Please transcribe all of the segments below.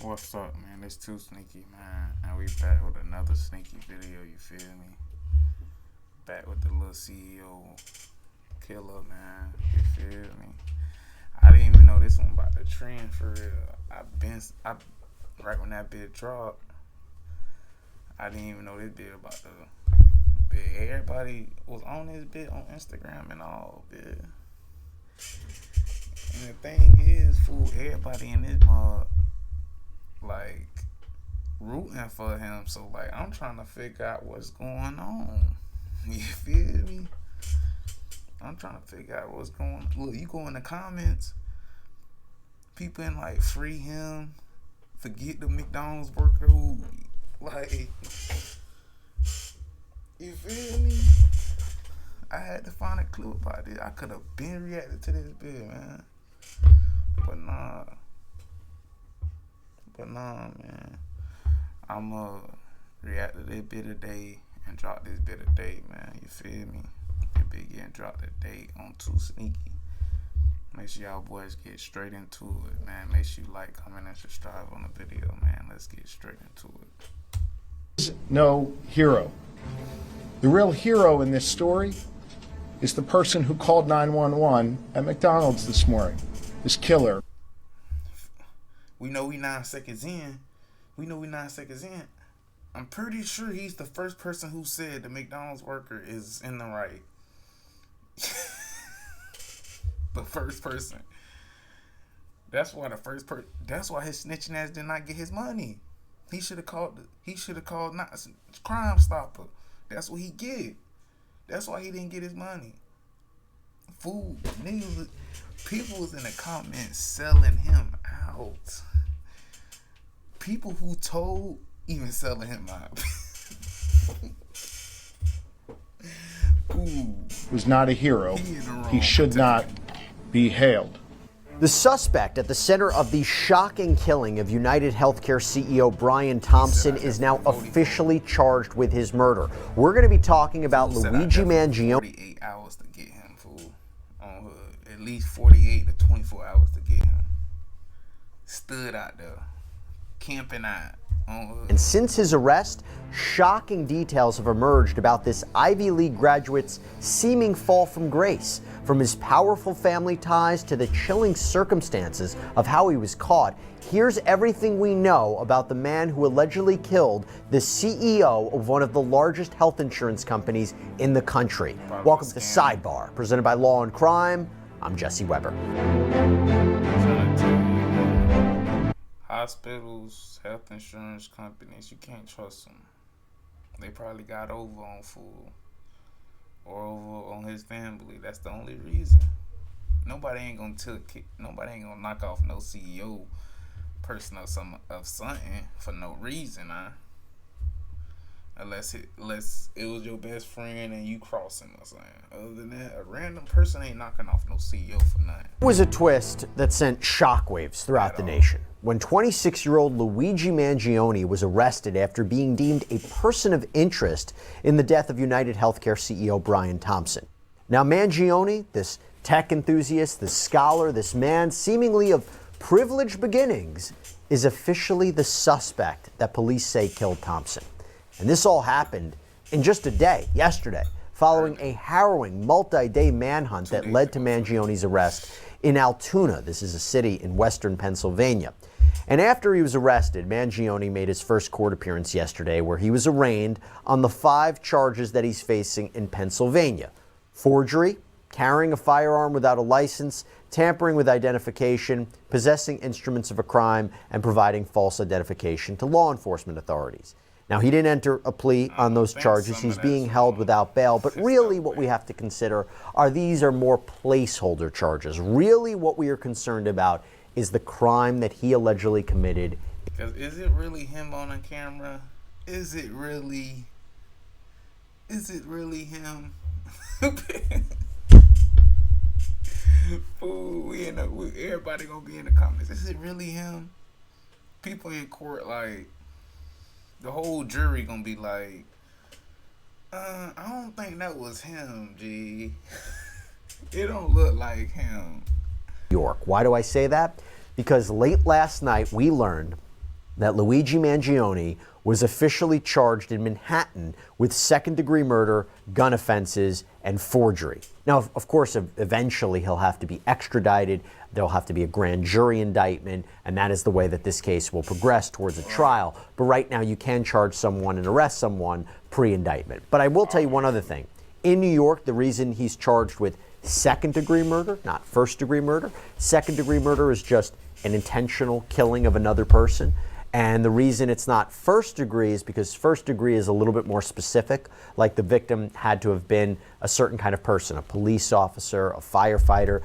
What's up, man? It's 2Sneaky, man, and we back with another sneaky video, you feel me? Back with the little CEO killer, man, you feel me? I didn't even know this one about the trend for real. Right when that bit dropped, I didn't even know this bit about the bit. Everybody was on this bit on Instagram and all, bit. And the thing is, fool, everybody in this mug, like, rooting for him. So, like, I'm trying to figure out what's going on. You feel me? I'm trying to figure out what's going on. Look, you go in the comments, people in, like, free him, forget the McDonald's worker who, like, you feel me? I had to find a clue about this. I could have been reacted to this bit, man. But nah, man. I'ma react to this bit today and drop this bit today, man. You feel me? This bit getting dropped today on 2Sneaky. Make sure y'all boys get straight into it, man. Make sure you like, comment, and subscribe on the video, man. Let's get straight into it. No hero. The real hero in this story is the person who called 911 at McDonald's this morning. This killer. We know we 9 seconds in. I'm pretty sure he's the first person who said the McDonald's worker is in the right. The first person. That's why that's why his snitching ass did not get his money. He should have called not Crime Stopper. That's what he get. That's why he didn't get his money. Fool, niggas, people was in the comments selling him out. People who told even selling him out. Ooh. Was not a hero. He should not be hailed. The suspect at the center of the shocking killing of United Healthcare CEO Brian Thompson is now officially charged with his murder. We're going to be talking about Luigi Mangione. 48 hours to get him, fool. On at least 48 to 24 hours to get him. Stood out there, camping out. And since his arrest, shocking details have emerged about this Ivy League graduate's seeming fall from grace. From his powerful family ties to the chilling circumstances of how he was caught, here's everything we know about the man who allegedly killed the CEO of one of the largest health insurance companies in the country. Welcome to Sidebar, presented by Law and Crime. I'm Jesse Weber. Hospitals, health insurance companies, you can't trust them. They probably got over on fool or over on his family. That's the only reason. Nobody ain't gonna knock off no CEO person of something for no reason, huh? Unless it was your best friend and you cross him or something. Other than that, a random person ain't knocking off no CEO for nothing. It was a twist that sent shockwaves throughout the nation when 26-year-old Luigi Mangione was arrested after being deemed a person of interest in the death of United Healthcare CEO Brian Thompson. Now, Mangione, this tech enthusiast, this scholar, this man seemingly of privileged beginnings, is officially the suspect that police say killed Thompson. And this all happened in just a day, yesterday, following a harrowing multi-day manhunt that led to Mangione's arrest in Altoona. This is a city in western Pennsylvania. And after he was arrested, Mangione made his first court appearance yesterday, where he was arraigned on the 5 charges that he's facing in Pennsylvania: forgery, carrying a firearm without a license, tampering with identification, possessing instruments of a crime, and providing false identification to law enforcement authorities. Now, he didn't enter a plea on those charges. He's being held without bail. But really what we have to consider these are more placeholder charges. Really what we are concerned about is the crime that he allegedly committed. Because is it really him on the camera? Is it really him? Fool, everybody gonna be in the comments. Is it really him? People in court, like, the whole jury gonna be like, I don't think that was him, G. It don't look like him. York. Why do I say that? Because late last night we learned that Luigi Mangione was officially charged in Manhattan with second-degree murder, gun offenses, and forgery. Now, of course, eventually he'll have to be extradited. There'll have to be a grand jury indictment, and that is the way that this case will progress towards a trial. But right now, you can charge someone and arrest someone pre-indictment. But I will tell you one other thing. In New York, the reason he's charged with second-degree murder, not first-degree murder, second-degree murder is just an intentional killing of another person. And the reason it's not first degree is because first degree is a little bit more specific, like the victim had to have been a certain kind of person, a police officer, a firefighter.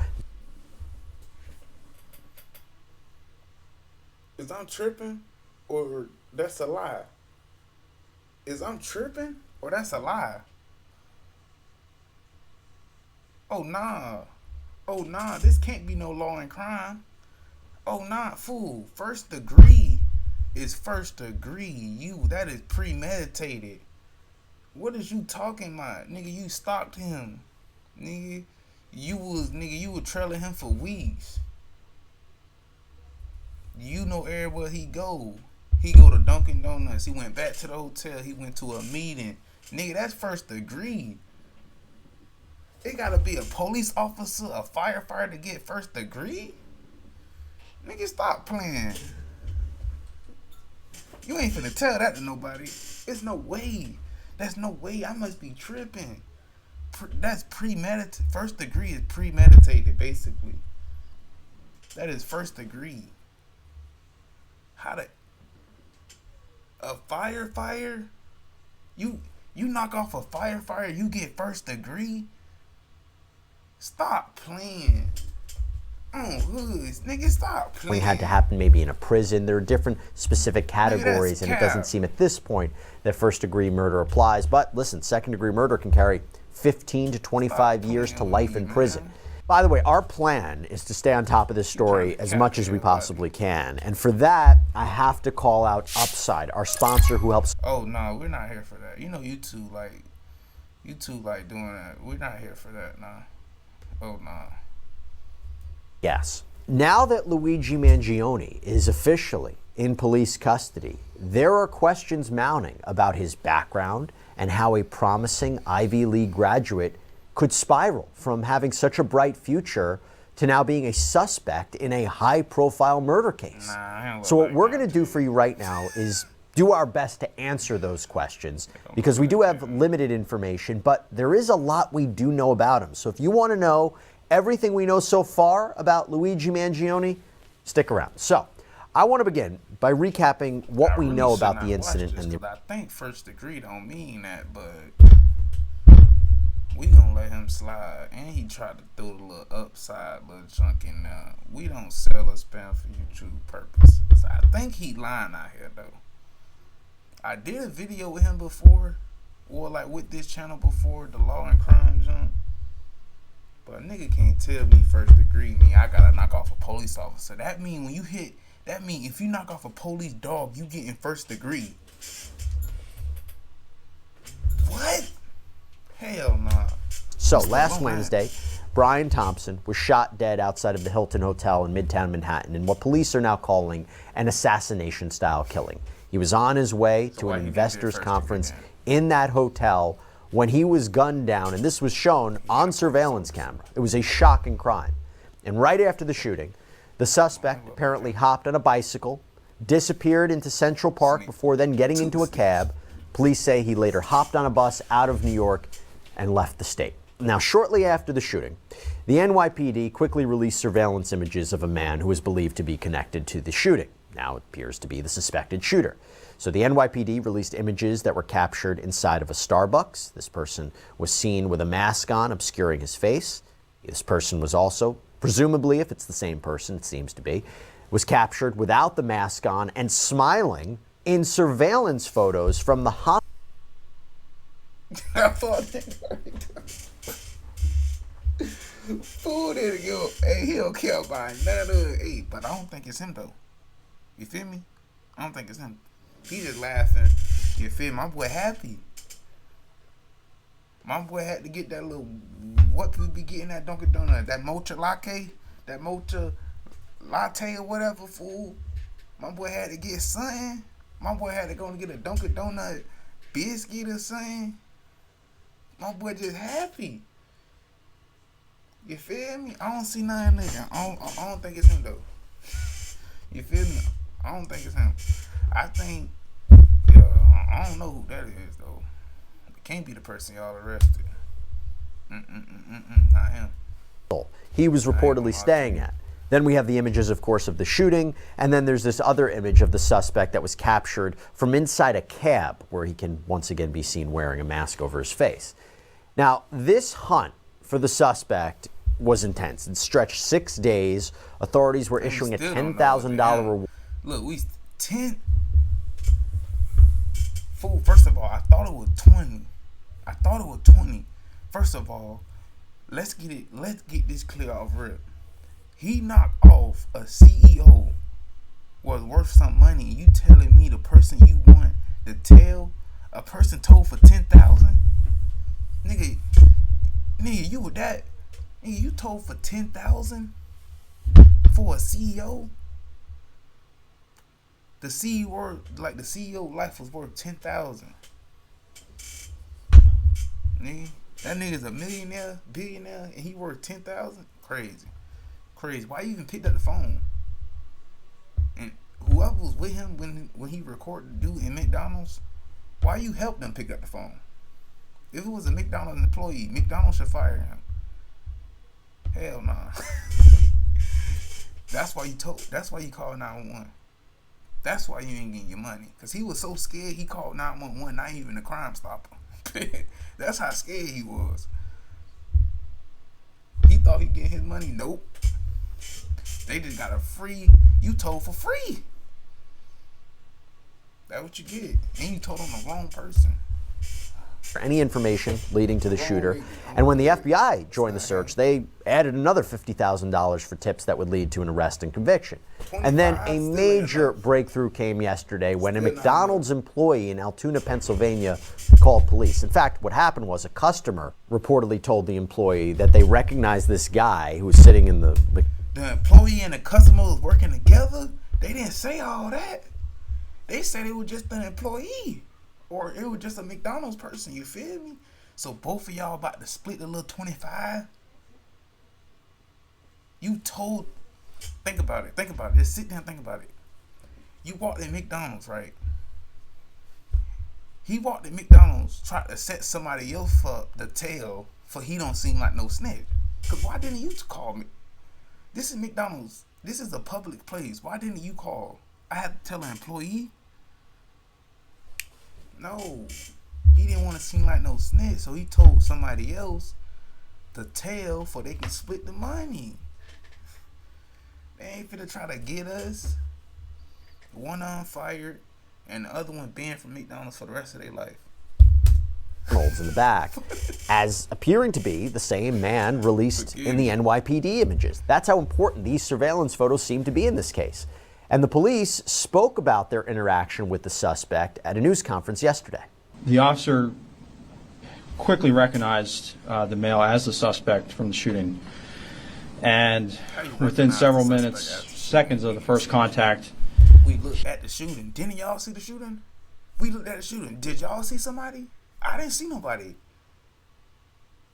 Is I'm tripping or that's a lie? Is I'm tripping or that's a lie? Oh nah, this can't be no law and crime. Oh nah, fool, first degree is first degree. That is premeditated. What is you talking about? Nigga, you stalked him. Nigga, you were trailing him for weeks. You know everywhere he go. He go to Dunkin' Donuts. He went back to the hotel. He went to a meeting. Nigga, that's first degree. It gotta be a police officer, a firefighter to get first degree? Nigga, stop playing. You ain't finna tell that to nobody. There's no way. There's no way. I must be tripping. That's premeditated. First degree is premeditated, basically. That is first degree. A firefighter? You knock off a firefighter, you get first degree? Stop playing. Oh, hoods, nigga, stop playing. It had to happen maybe in a prison. There are different specific categories, and it doesn't seem at this point that first-degree murder applies. But listen, second-degree murder can carry 15 to 25 years to life in prison. By the way, our plan is to stay on top of this story as much as we possibly can. And for that, I have to call out Upside, our sponsor who helps. Oh, no, we're not here for that. You know, you two like doing that. We're not here for that, nah. Oh, nah. Yes. Now that Luigi Mangione is officially in police custody, there are questions mounting about his background and how a promising Ivy League graduate could spiral from having such a bright future to now being a suspect in a high-profile murder case. So what we're going to do for you right now is do our best to answer those questions, because we do have limited information, but there is a lot we do know about him. So if you want to know everything we know so far about Luigi Mangione, stick around. So I want to begin by recapping what we know about the incident. I think first degree don't mean that, but we gonna let him slide. And he tried to throw the little upside, little junk in there. We don't sell or spam for YouTube purposes. I think he lying out here though. I did a video with him before, or like with this channel before, the law and crime junk. But a nigga can't tell me first degree me I gotta knock off a police officer. That mean when you hit, that mean if you knock off a police dog, you getting first degree. What? Hell nah. So last Wednesday, Brian Thompson was shot dead outside of the Hilton Hotel in Midtown Manhattan in what police are now calling an assassination-style killing. He was on his way to an investors conference in that hotel when he was gunned down, and this was shown on surveillance camera. It was a shocking crime. And right after the shooting, the suspect apparently hopped on a bicycle, disappeared into Central Park before then getting into a cab. Police say he later hopped on a bus out of New York and left the state. Now, shortly after the shooting, the NYPD quickly released surveillance images of a man who was believed to be connected to the shooting. Now it appears to be the suspected shooter. So the NYPD released images that were captured inside of a Starbucks. This person was seen with a mask on, obscuring his face. This person was also, presumably, if it's the same person, it seems to be, was captured without the mask on and smiling in surveillance photos from the hospital. Fool didn't go. Hey, he don't care about none of the. Hey, but I don't think it's him though. You feel me? I don't think it's him. He just laughing. You feel me? My boy happy. My boy had to get that little. What we be getting at Dunkin' Donuts? That mocha latte? That mocha latte or whatever, fool. My boy had to get something. My boy had to go and get a Dunkin' Donut biscuit or something. My boy just happy. You feel me? I don't see nothing there. I don't think it's him though. You feel me? I don't think it's him. I think, I don't know who that is though. It can't be the person y'all arrested. Not him. He was reportedly staying at. Then we have the images, of course, of the shooting, and then there's this other image of the suspect that was captured from inside a cab, where he can once again be seen wearing a mask over his face. Now, this hunt for the suspect was intense. It stretched 6 days. Authorities were issuing a $10,000 reward. Look, we 10. Fool, first of all, I thought it was 20. First of all, let's get this clear off rip. He knocked off a CEO was worth some money, and you telling me the person you want to tell, a person told for 10,000? Nigga, you with that? Nigga, you told for 10,000 for a CEO? The CEO life was worth 10,000. Nigga, that nigga's a millionaire, billionaire, and he worth 10,000. Crazy. Why you even picked up the phone? And whoever was with him when he recorded the dude in McDonald's, why you helped them pick up the phone? If it was a McDonald's employee, McDonald's should fire him. Hell nah. That's why you called 911. That's why you ain't getting your money. Cause he was so scared he called 911, not even a Crime Stopper. That's how scared he was. He thought he'd get his money. Nope. They just got a free. You told for free. That's what you get. And you told on the wrong person. Any information leading to the shooter. And when the FBI joined the search, they added another $50,000 for tips that would lead to an arrest and conviction. And then a major breakthrough came yesterday when a McDonald's employee in Altoona, Pennsylvania called police. In fact, what happened was a customer reportedly told the employee that they recognized this guy who was sitting in the employee and the customer was working together. They didn't say all that. They said it was just an employee. Or it was just a McDonald's person, you feel me? So both of y'all about to split the little 25? You told... Think about it. Just sit down and think about it. You walked in McDonald's, right? He walked in McDonald's, tried to set somebody else up the tail for he don't seem like no snitch. Because why didn't you call me? This is McDonald's. This is a public place. Why didn't you call? I had to tell an employee? No, he didn't want to seem like no snitch, so he told somebody else to tell for they can split the money. They ain't finna try to get us. One fired and the other one banned from McDonald's for the rest of their life. In the back, as appearing to be the same man released in the NYPD images. That's how important these surveillance photos seem to be in this case. And the police spoke about their interaction with the suspect at a news conference yesterday. The officer quickly recognized the male as the suspect from the shooting. And within several seconds of the first contact, we looked at the shooting. Didn't y'all see the shooting? We looked at the shooting. Did y'all see somebody? I didn't see nobody.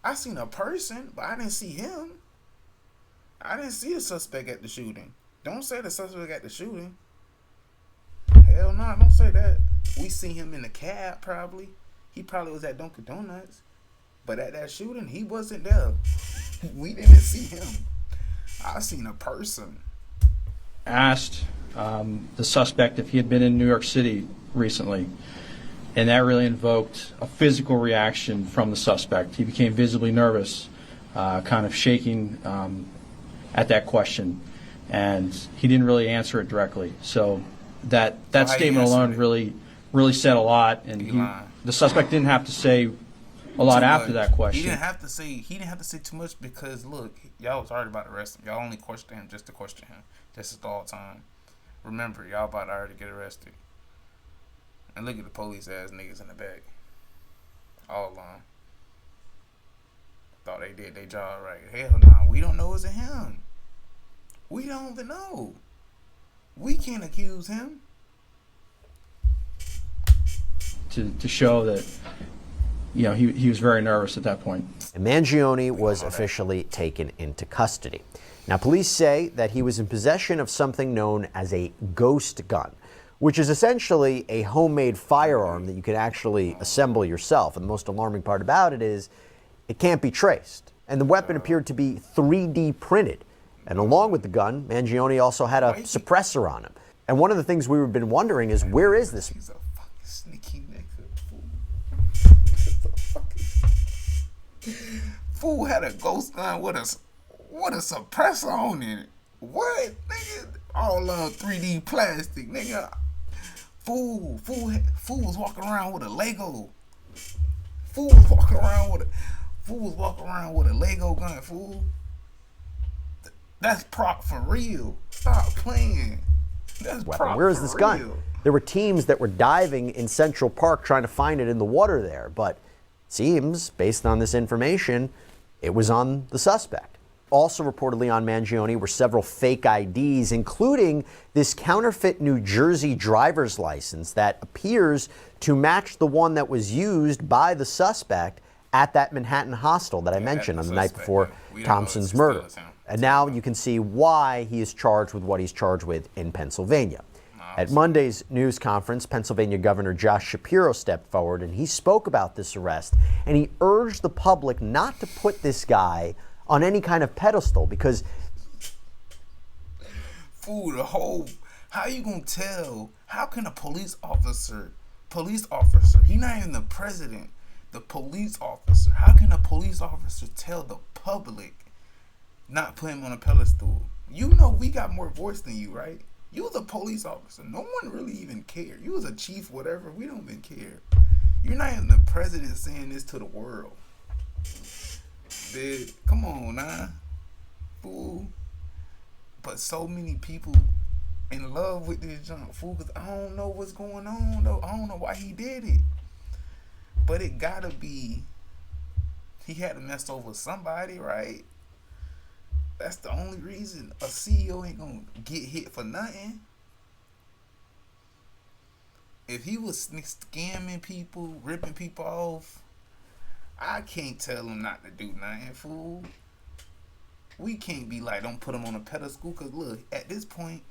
I seen a person, but I didn't see him. I didn't see a suspect at the shooting. Don't say the suspect at the shooting. Hell no, don't say that. We seen him in the cab probably. He probably was at Dunkin' Donuts. But at that shooting, he wasn't there. We didn't see him. I seen a person. Asked the suspect if he had been in New York City recently. And that really invoked a physical reaction from the suspect. He became visibly nervous, kind of shaking at that question. And he didn't really answer it directly. So that statement alone really said a lot. And the suspect didn't have to say a lot after that question. He didn't have to say too much because look, y'all was already about to arrest him. Y'all only questioned him just to question him. This is all time. Remember, y'all about to already get arrested. And look at the police ass niggas in the back. All along. Thought they did their job right. Hell no, we don't know it's him. We don't even know. We can't accuse him. To show that, he was very nervous at that point. And Mangione was officially taken into custody. Now, police say that he was in possession of something known as a ghost gun, which is essentially a homemade firearm that you can actually assemble yourself. And the most alarming part about it is it can't be traced. And the weapon appeared to be 3D printed. And along with the gun, Mangione also had a suppressor on him. And one of the things we've been wondering is, where is this? He's a fucking sneaky nigga. Fool had a ghost gun with a suppressor on it. What, nigga? All 3D plastic, nigga. Fool was walking around with a Lego. Fool was walking around with a Lego gun. Fool. That's prop for real. Stop playing. That's prop. Where is this gun? There were teams that were diving in Central Park trying to find it in the water there, but seems, based on this information, it was on the suspect. Also reportedly on Mangione were several fake IDs, including this counterfeit New Jersey driver's license that appears to match the one that was used by the suspect at that Manhattan hostel that I mentioned on the night before Thompson's murder. And now you can see why he is charged with what he's charged with in Pennsylvania. At Monday's news conference, Pennsylvania Governor Josh Shapiro stepped forward and he spoke about this arrest, and he urged the public not to put this guy on any kind of pedestal because how you gonna tell? How can a police officer, he's not even the president, the police officer, how can a police officer tell the public not put him on a pedestal? You know we got more voice than you, right? You was a police officer. No one really even cared. You was a chief, whatever. We don't even care. You're not even the president saying this to the world. Dude, come on, nah. Fool. But so many people in love with this junk, fool, because I don't know what's going on, though. I don't know why he did it. But it gotta be, he had to mess over somebody, right? That's the only reason a CEO ain't gonna get hit for nothing. If he was scamming people, ripping people off, I can't tell him not to do nothing, fool. We can't be like, don't put him on a pedestal, because look, at this point,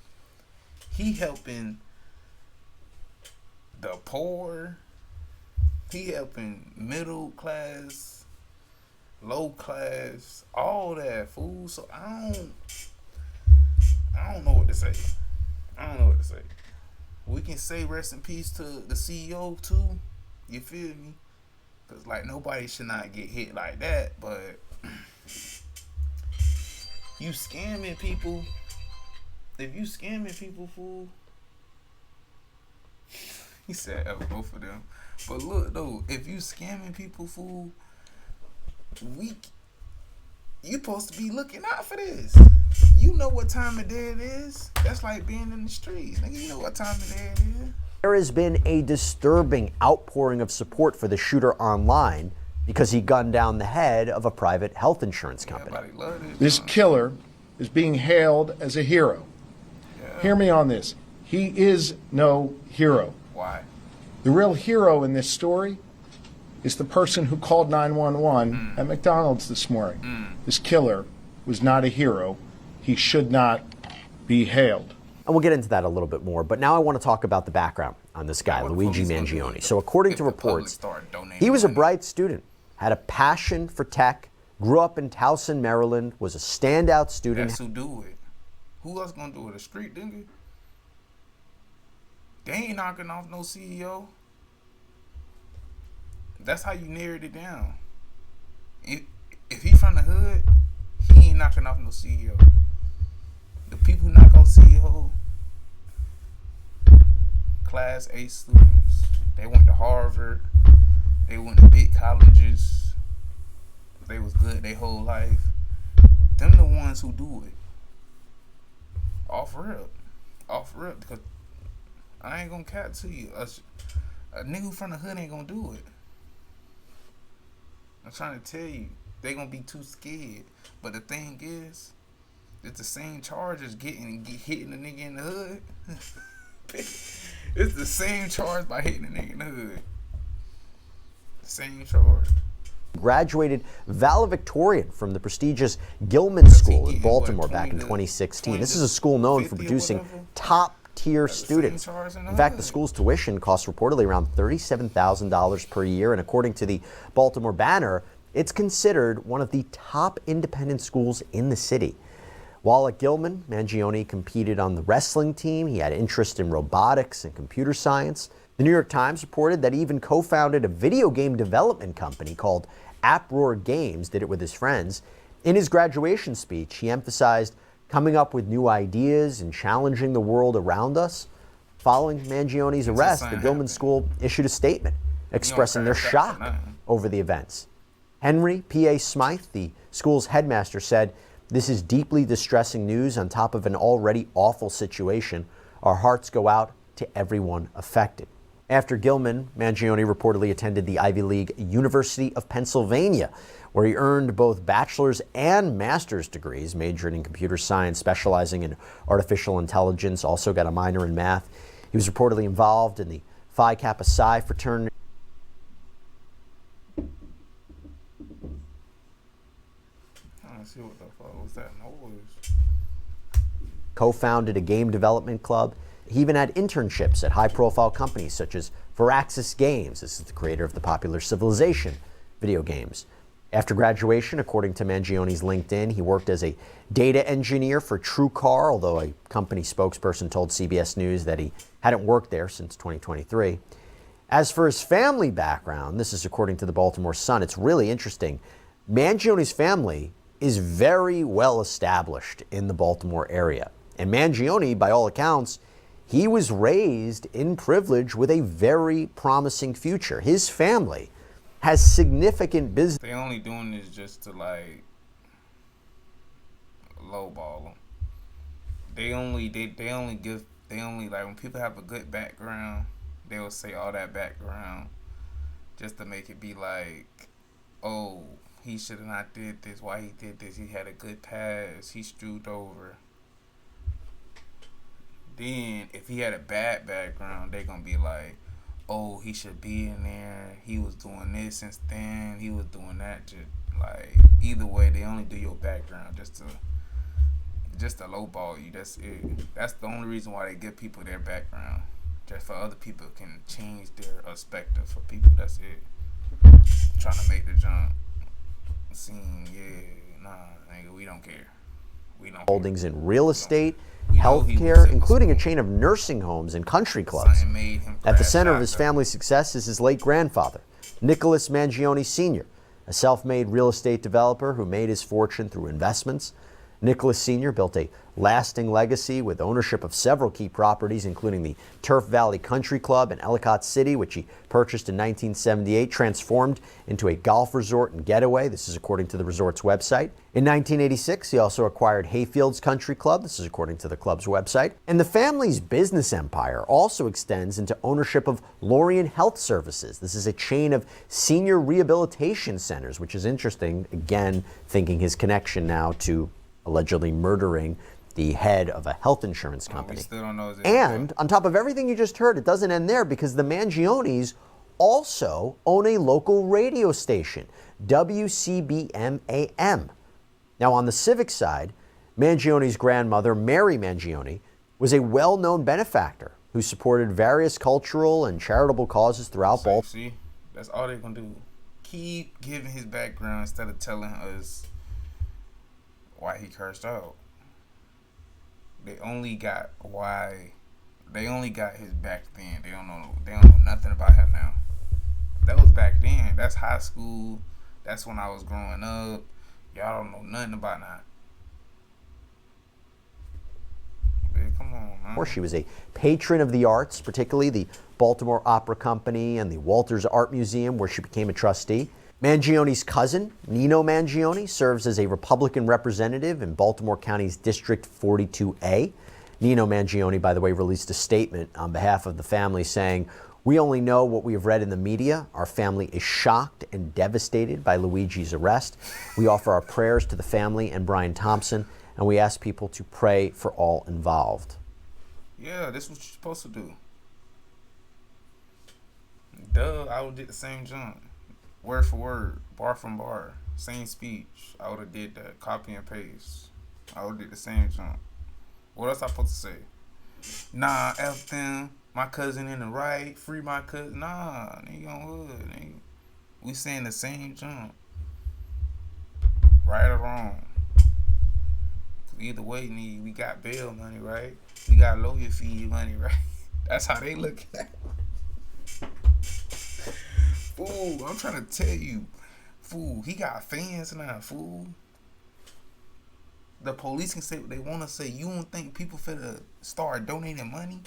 he helping the poor, he helping middle class, low class, all that, fool. So I don't know what to say. We can say rest in peace to the CEO too. You feel me? Cause like nobody should not get hit like that. But you scamming people. If you scamming people, fool. He said both of them. But look though, if you scamming people, fool, you supposed to be looking out for this. You know what time of day it is. That's like being in the streets. Nigga, you know what time of day it is. There has been a disturbing outpouring of support for the shooter online because he gunned down the head of a private health insurance company. This killer is being hailed as a hero. Yeah. Hear me on this. He is no hero. Why? The real hero in this story is the person who called 911 at McDonald's this morning. This killer was not a hero. He should not be hailed. And we'll get into that a little bit more, but now I want to talk about the background on this guy, Luigi Mangione. So according to reports, he was a bright student, had a passion for tech, grew up in Towson, Maryland, was a standout student. That's who do it. Who else gonna do it? A street nigga? They ain't knocking off no CEO. That's how you narrowed it down. If he from the hood, he ain't knocking off no CEO. The people who knock off CEO, class A students. They went to Harvard. They went to big colleges. They was good their whole life. Them the ones who do it. Off rip. Because I ain't gonna cap to you. A nigga from the hood ain't gonna do it. I'm trying to tell you, they gonna be too scared. But the thing is, it's the same charge as hitting the nigga in the hood. It's the same charge by hitting the nigga in the hood. Same charge. Graduated valedictorian from the prestigious Gilman School in Baltimore back in 2016. This is a school known for producing top-tier students. In fact, the school's tuition costs reportedly around $37,000 per year, and according to the Baltimore Banner, it's considered one of the top independent schools in the city. While at Gilman, Mangione competed on the wrestling team. He had interest in robotics and computer science. The New York Times reported that he even co-founded a video game development company called Uproar Games, did it with his friends. In his graduation speech, he emphasized coming up with new ideas and challenging the world around us. Following Mangione's arrest, the Gilman School issued a statement expressing their shock over the events. Henry P.A. Smythe, the school's headmaster, said, "This is deeply distressing news on top of an already awful situation. Our hearts go out to everyone affected." After Gilman, Mangione reportedly attended the Ivy League University of Pennsylvania, where he earned both bachelor's and master's degrees, majoring in computer science, specializing in artificial intelligence, also got a minor in math. He was reportedly involved in the Phi Kappa Psi fraternity. See what the fuck was that noise? Co-founded a game development club. He even had internships at high-profile companies such as Firaxis Games. This is the creator of the popular Civilization video games. After graduation, according to Mangione's LinkedIn, he worked as a data engineer for TrueCar, although a company spokesperson told CBS News that he hadn't worked there since 2023. As for his family background, this is according to the Baltimore Sun, it's really interesting. Mangione's family is very well established in the Baltimore area. And Mangione, by all accounts, he was raised in privilege with a very promising future. His family has significant business. They only doing this just to like lowball them. They only like when people have a good background, they will say all that background just to make it be like, oh, he should have not did this. Why he did this? He had a good pass. He screwed over. Then, if he had a bad background, they're going to be like, oh, he should be in there. He was doing this since then. He was doing that. Just, like, either way, they only do your background just to lowball you. That's it. That's the only reason why they give people their background. Just for other people can change their perspective for people. That's it. Trying to make the jump seem, nigga, we don't care. We don't holdings care. in real estate, healthcare, including a chain of nursing homes and country clubs. At the center of his family's success is his late grandfather, Nicholas Mangione Sr., a self-made real estate developer who made his fortune through investments. Nicholas Sr. built a lasting legacy with ownership of several key properties, including the Turf Valley Country Club in Ellicott City, which he purchased in 1978, transformed into a golf resort and getaway. This is according to the resort's website. In 1986, he also acquired Hayfields Country Club. This is according to the club's website. And the family's business empire also extends into ownership of Lorien Health Services. This is a chain of senior rehabilitation centers, which is interesting, again, thinking his connection now to allegedly murdering the head of a health insurance company. And on top of everything you just heard, it doesn't end there, because the Mangiones also own a local radio station, WCBM-AM. Now, on the civic side, Mangione's grandmother, Mary Mangione, was a well-known benefactor who supported various cultural and charitable causes throughout Baltimore. See, that's all they're going to do. Keep giving his background instead of telling us why he cursed out. They only got his back then. They don't know nothing about him now. That was back then. That's high school. That's when I was growing up. Y'all don't know nothing about that. Man, come on, man. She was a patron of the arts, particularly the Baltimore Opera Company and the Walters Art Museum, where she became a trustee. Mangione's cousin, Nino Mangione, serves as a Republican representative in Baltimore County's District 42A. Nino Mangione, by the way, released a statement on behalf of the family saying, "We only know what we have read in the media. Our family is shocked and devastated by Luigi's arrest. We offer our prayers to the family and Brian Thompson. and we ask people to pray for all involved. Yeah, this is what you're supposed to do. Duh, I would did the same jump. Word for word, bar from bar, same speech. I would have did that, copy and paste. I would have did the same jump. What else I supposed to say? Nah, F them. My cousin in the right. Free my cousin. Nah, nigga on hood, nigga. We saying the same jump. Right or wrong. Either way, nigga, we got bail money, right? We got lawyer fee money, right? That's how they look at it. Fool, I'm trying to tell you. Fool, he got fans now, fool. The police can say what they want to say. You don't think people finna start donating money?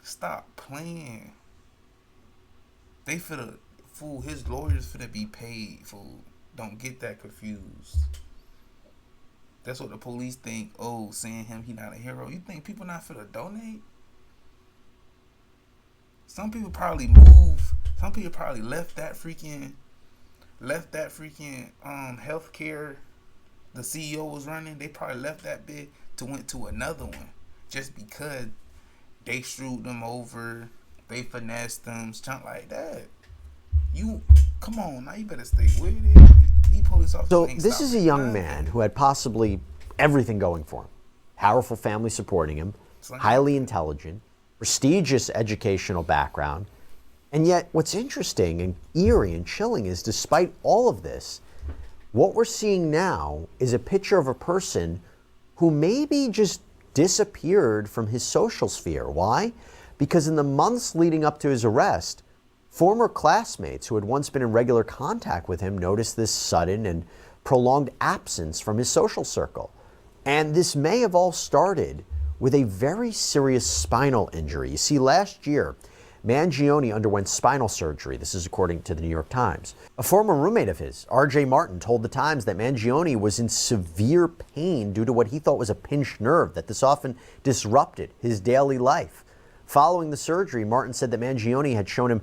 Stop playing. They finna, fool, his lawyers finna be paid, fool. Don't get that confused. That's what the police think. Oh, saying him, he not a hero. You think people not finna donate? Some people probably moved. Some people probably left that freaking healthcare the CEO was running. They probably left that bit to went to another one just because they screwed them over. They finessed them, stuff like that. You come on now, you better stay with it. These police officers So ain't this is a stopping young nothing. man who had possibly everything going for him. Powerful family supporting him, Slam. highly intelligent, prestigious educational background. And yet what's interesting and eerie and chilling is despite all of this, what we're seeing now is a picture of a person who maybe just disappeared from his social sphere. Why? Because in the months leading up to his arrest, former classmates who had once been in regular contact with him noticed this sudden and prolonged absence from his social circle. And this may have all started with a very serious spinal injury. You see, last year, Mangione underwent spinal surgery. This is according to the New York Times. A former roommate of his, R.J. Martin, told the Times that Mangione was in severe pain due to what he thought was a pinched nerve, that this often disrupted his daily life. Following the surgery, Martin said that Mangione had shown him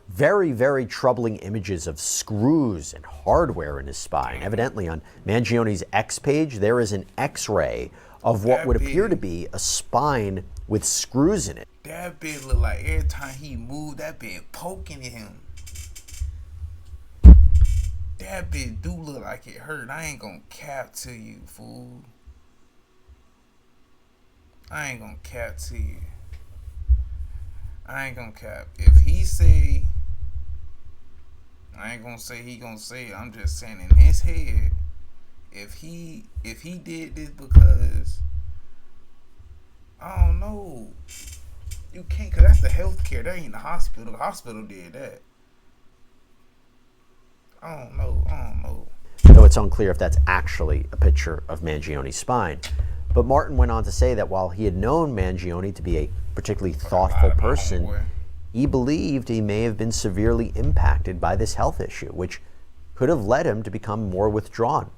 very, very troubling images of screws and hardware in his spine. Evidently, on Mangione's X page, there is an X-ray of what would appear to be a spine with screws in it. That bitch look like every time he moved, that bitch poking at him. That bitch do look like it hurt. I ain't gonna cap to you, fool. I ain't gonna cap to you. I ain't gonna cap. If he say, I ain't gonna say he gonna say it. I'm just saying in his head, if he did this because, I don't know. You can't, cause that's the healthcare. That ain't the hospital. The hospital did that. I don't know. Though it's unclear if that's actually a picture of Mangione's spine. But Martin went on to say that while he had known Mangione to be a particularly thoughtful person, he believed he may have been severely impacted by this health issue, which could have led him to become more withdrawn.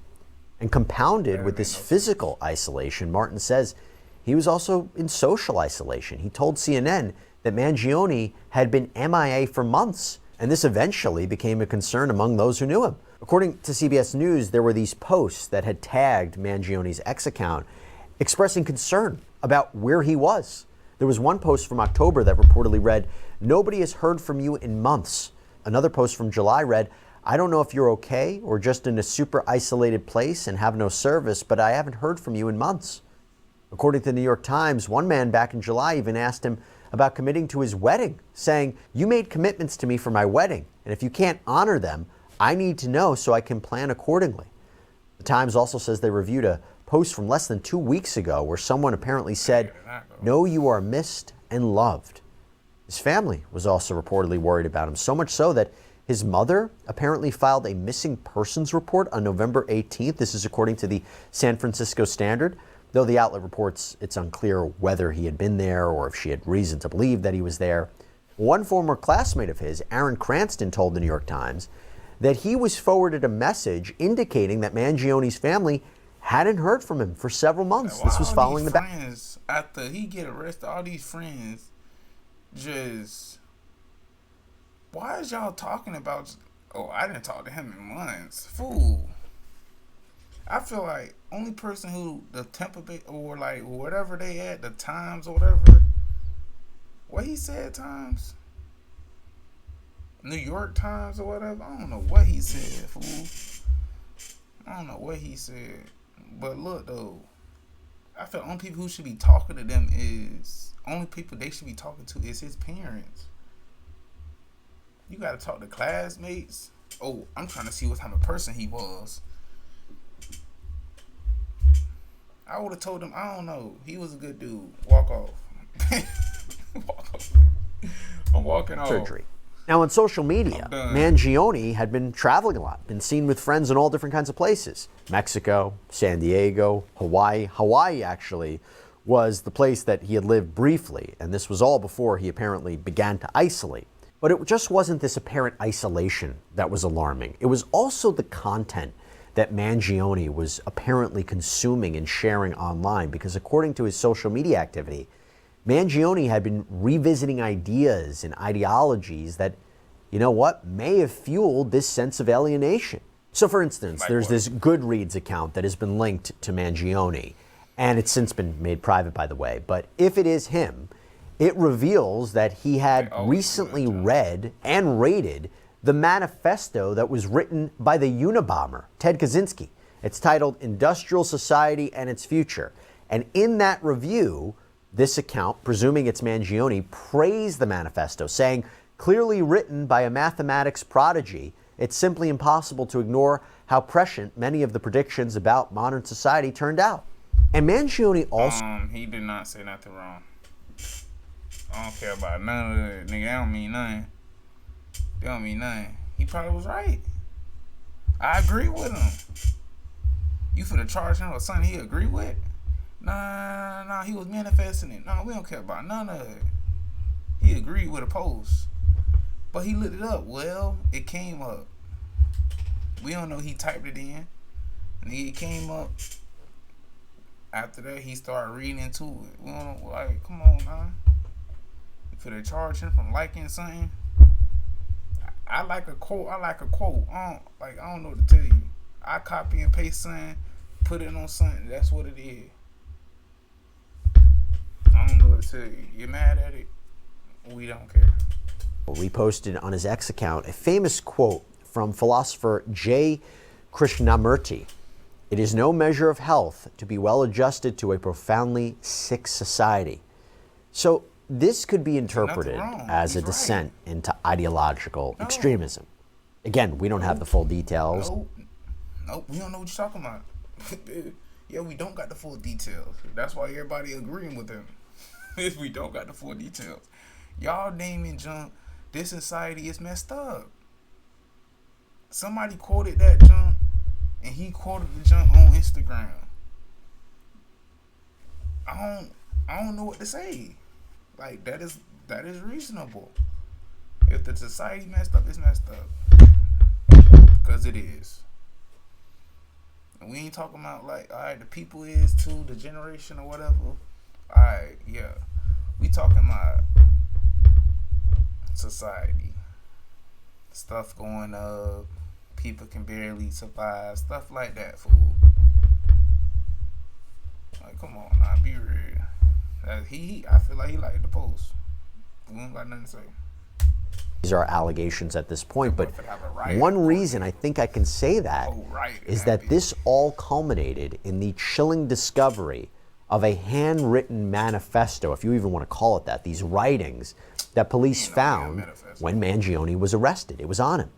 And compounded with this physical isolation, Martin says he was also in social isolation. He told CNN that Mangione had been MIA for months, and this eventually became a concern among those who knew him. According to CBS News, there were these posts that had tagged Mangione's X account expressing concern about where he was. There was one post from October that reportedly read, "Nobody has heard from you in months." Another post from July read, "I don't know if you're okay or just in a super isolated place and have no service, but I haven't heard from you in months." According to the New York Times, one man back in July even asked him about committing to his wedding, saying, "You made commitments to me for my wedding, and if you can't honor them, I need to know so I can plan accordingly." The Times also says they reviewed a post from less than 2 weeks ago where someone apparently said, "Know you are missed and loved." His family was also reportedly worried about him, so much so that his mother apparently filed a missing persons report on November 18th. This is according to the San Francisco Standard. Though the outlet reports it's unclear whether he had been there or if she had reason to believe that he was there. One former classmate of his, Aaron Cranston, told the New York Times that he was forwarded a message indicating that Mangione's family hadn't heard from him for several months. This was following the friends after he get arrested. All these friends just, why is y'all talking about? Oh, I didn't talk to him in months, fool. I feel like only person who the Tampa Bay or like whatever they at the Times or whatever, what he said Times, New York Times or whatever. I don't know what he said, fool. I don't know what he said, but look though, I feel only people who should be talking to them is only people they should be talking to is his parents. You gotta talk to classmates. Oh, I'm trying to see what type of person he was. I would have told him, I don't know. He was a good dude. Walk off. Walk off. I'm walking off. Surgery. Now, on social media, Mangione had been traveling a lot, been seen with friends in all different kinds of places. Mexico, San Diego, Hawaii. Hawaii, actually, was the place that he had lived briefly, and this was all before he apparently began to isolate. But it just wasn't this apparent isolation that was alarming. It was also the content that Mangione was apparently consuming and sharing online, because according to his social media activity, Mangione had been revisiting ideas and ideologies that, you know what, may have fueled this sense of alienation. So for instance, there's this Goodreads account that has been linked to Mangione, and it's since been made private, by the way. But if it is him, it reveals that he had recently read and rated the manifesto that was written by the Unabomber, Ted Kaczynski. It's titled Industrial Society and Its Future. And in that review, this account, presuming it's Mangione, praised the manifesto, saying, clearly written by a mathematics prodigy, it's simply impossible to ignore how prescient many of the predictions about modern society turned out. And Mangione also... He did not say nothing wrong. I don't care about none of that, nigga. That don't mean nothing. That don't mean nothing. He probably was right. I agree with him. You finna charge him with something he agree with? Nah, he was manifesting it. Nah, we don't care about none of it. He agreed with a post. But he looked it up. Well, it came up. We don't know he typed it in. And it came up. After that, he started reading into it. We don't know, like, come on, man. You finna charge him from liking something? I like a quote. I don't know what to tell you. I copy and paste something, put it on something. That's what it is. I don't know what to tell you. You mad at it? We don't care. Reposted on his X account a famous quote from philosopher J. Krishnamurti. It is no measure of health to be well adjusted to a profoundly sick society. So this could be interpreted as a descent into ideological extremism. Again, we don't have the full details. Nope, we don't know what you're talking about. Yeah, we don't got the full details. That's why everybody agreeing with him. We don't got the full details. Y'all naming junk, this society is messed up. Somebody quoted that junk, and he quoted the junk on Instagram. I don't know what to say. Like, that is reasonable. If the society messed up, it's messed up. Because it is. And we ain't talking about, like, alright, the people is too, the generation or whatever. Alright, yeah. We talking about society. Stuff going up. People can barely survive. Stuff like that, fool. Like, come on, now, be real. I feel like he liked the post. We don't got nothing to say. These are allegations at this point, but one reason I think I can say that is that this all culminated in the chilling discovery of a handwritten manifesto, if you even want to call it that, these writings that police found when Mangione was arrested. It was on him.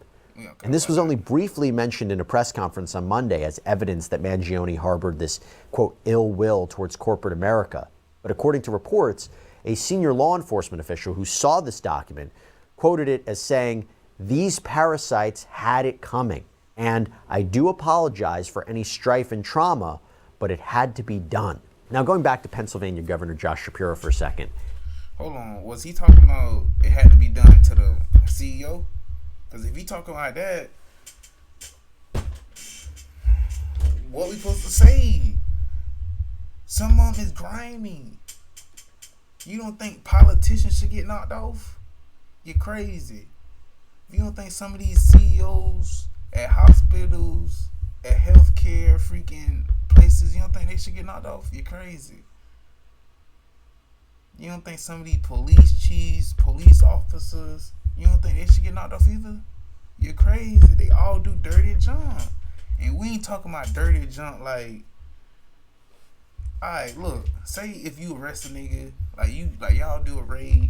And this was only briefly mentioned in a press conference on Monday as evidence that Mangione harbored this, quote, ill will towards corporate America. But according to reports, a senior law enforcement official who saw this document quoted it as saying, "These parasites had it coming, and I do apologize for any strife and trauma, but it had to be done." Now, going back to Pennsylvania Governor Josh Shapiro for a second. Hold on. Was he talking about it had to be done to the CEO? Because if he talking like that, what we supposed to say? Some of them is grimy. You don't think politicians should get knocked off? You're crazy. You don't think some of these CEOs at hospitals at healthcare freaking places, you don't think they should get knocked off? You're crazy. You don't think some of these police chiefs, police officers, you don't think they should get knocked off either? You're crazy. They all do dirty junk. And we ain't talking about dirty junk like, alright, look, say if you arrest a nigga, like y'all do a raid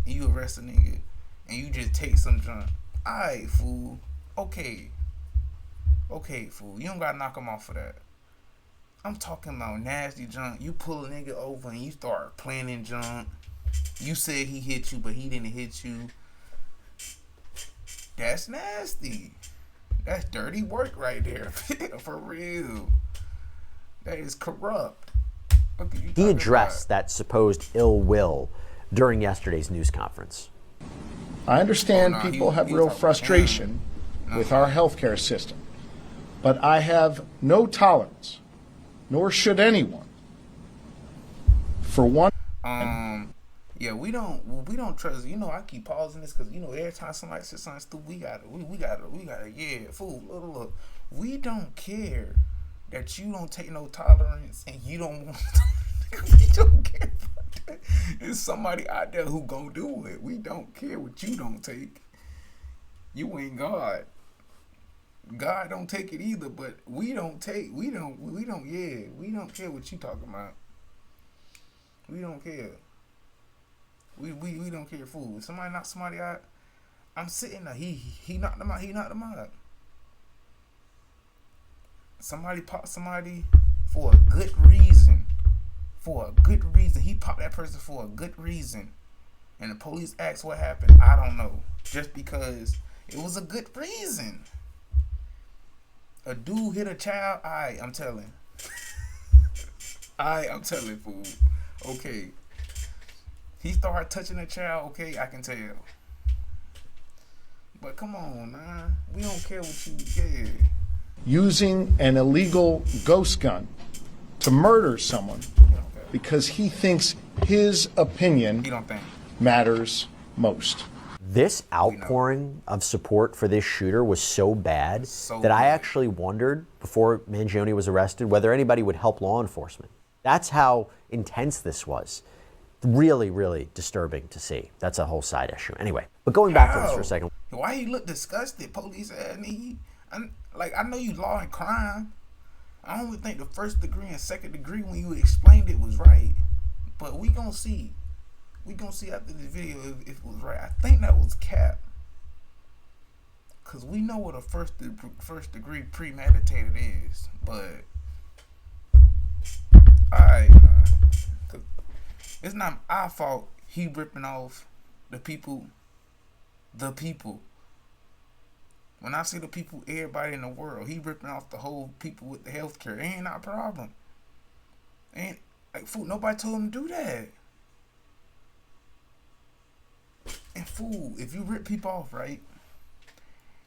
and you arrest a nigga and you just take some junk. Alright, fool. Okay, fool. You don't gotta knock him off for that. I'm talking about nasty junk. You pull a nigga over and you start planning junk. You said he hit you, but he didn't hit you. That's nasty. That's dirty work right there. For real. That is corrupt. He addressed that supposed ill will during yesterday's news conference. I understand people have real frustration with our healthcare system, but I have no tolerance, nor should anyone, for one. Yeah, we don't trust. You know, I keep pausing this because, you know, every time somebody says something stupid, we gotta. Yeah, fool. Look. We don't care that you don't take no tolerance and you don't want. We don't care about that. There's somebody out there who gonna do it. We don't care what you don't take. You ain't God. God don't take it either, but we don't care what you talking about. We don't care. We don't care, fool. If somebody knock somebody out, I'm sitting there. He knocked them out. Somebody popped somebody for a good reason. He popped that person for a good reason. And the police asked what happened. I don't know. Just because it was a good reason. A dude hit a child. I'm telling. I'm telling, fool. Okay. He started touching a child. Okay, I can tell. But come on, man. We don't care what you get. Using an illegal ghost gun to murder someone because he thinks his opinion matters most. This outpouring of support for this shooter was so bad that I actually wondered, before Mangione was arrested, whether anybody would help law enforcement. That's how intense this was. Really, really disturbing to see. That's a whole side issue. Anyway, but going back to this for a second. Why he look disgusted, police ass nigga? I know you law and crime. I only think the first degree and second degree when you explained it was right. But we gonna see. We gonna see after this video if it was right. I think that was cap. Cause we know what a first degree premeditated is. But alright, it's not our fault he ripping off the people. When I say the people, everybody in the world, he ripping off the whole people with the healthcare. It ain't our problem. Ain't like, fool, nobody told him to do that. And fool, if you rip people off, right,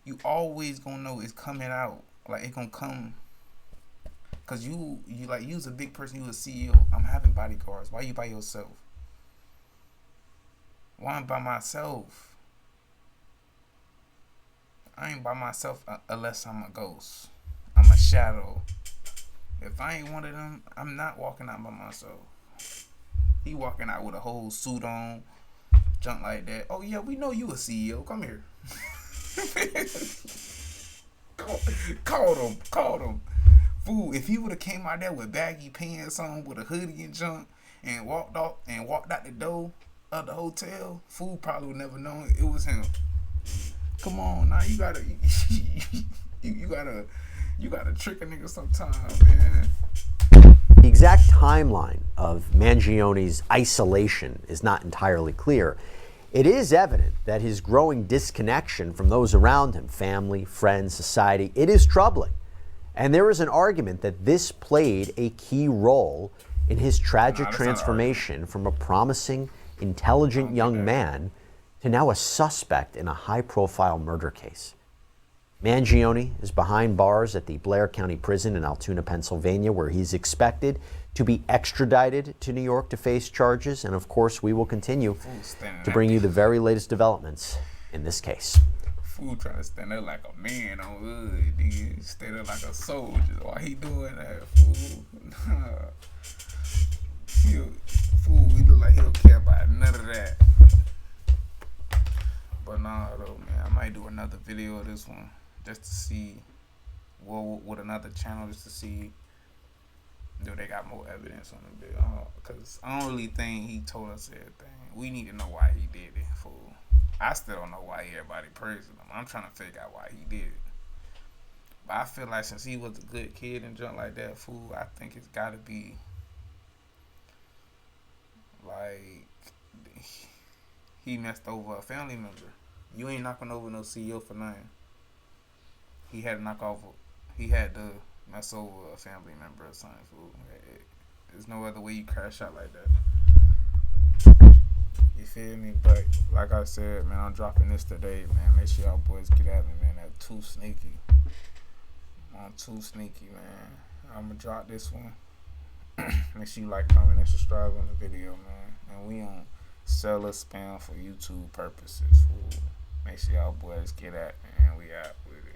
you always gonna know it's coming out. Like, it gonna come. Cause you was a big person, you a CEO. I'm having bodyguards. Why you by yourself? Why I'm by myself? I ain't by myself unless I'm a ghost. I'm a shadow. If I ain't one of them, I'm not walking out by myself. He walking out with a whole suit on, junk like that. Oh yeah, we know you a CEO. Come here. Called him. Fool, if he would have came out there with baggy pants on, with a hoodie and junk, and walked out the door of the hotel, fool probably would never known it was him. Come on, now you gotta trick a nigga sometime, man. The exact timeline of Mangione's isolation is not entirely clear. It is evident that his growing disconnection from those around him, family, friends, society, it is troubling. And there is an argument that this played a key role in his tragic transformation from a promising, intelligent young man to now a suspect in a high-profile murder case. Mangione is behind bars at the Blair County Prison in Altoona, Pennsylvania, where he's expected to be extradited to New York to face charges. And of course, we will continue to bring you the very latest developments in this case. Fool trying to stand there like a man on hood, nigga. Stand there like a soldier. Why he doing that, fool? Fool, he look like he don't care about none of that. But nah, though, man. I might do another video of this one just to see, well, with another channel, just to see if they got more evidence on the video. Because I don't really think he told us everything. We need to know why he did it, fool. I still don't know why everybody praising him. I'm trying to figure out why he did it. But I feel like since he was a good kid and junk like that, fool, I think it's got to be like he messed over a family member. You ain't knocking over no CEO for nothing. He had to knock off. He had to mess over a family member or something, fool. There's no other way you crash out like that. You feel me? But like I said, man, I'm dropping this today, man. Make sure y'all boys get at me, man. At 2Sneaky. On 2Sneaky, man. I'm gonna drop this one. Make sure you like, comment, and subscribe on the video, man. And we on seller spam for YouTube purposes, fool. Make sure y'all boys get at me, and we out with it.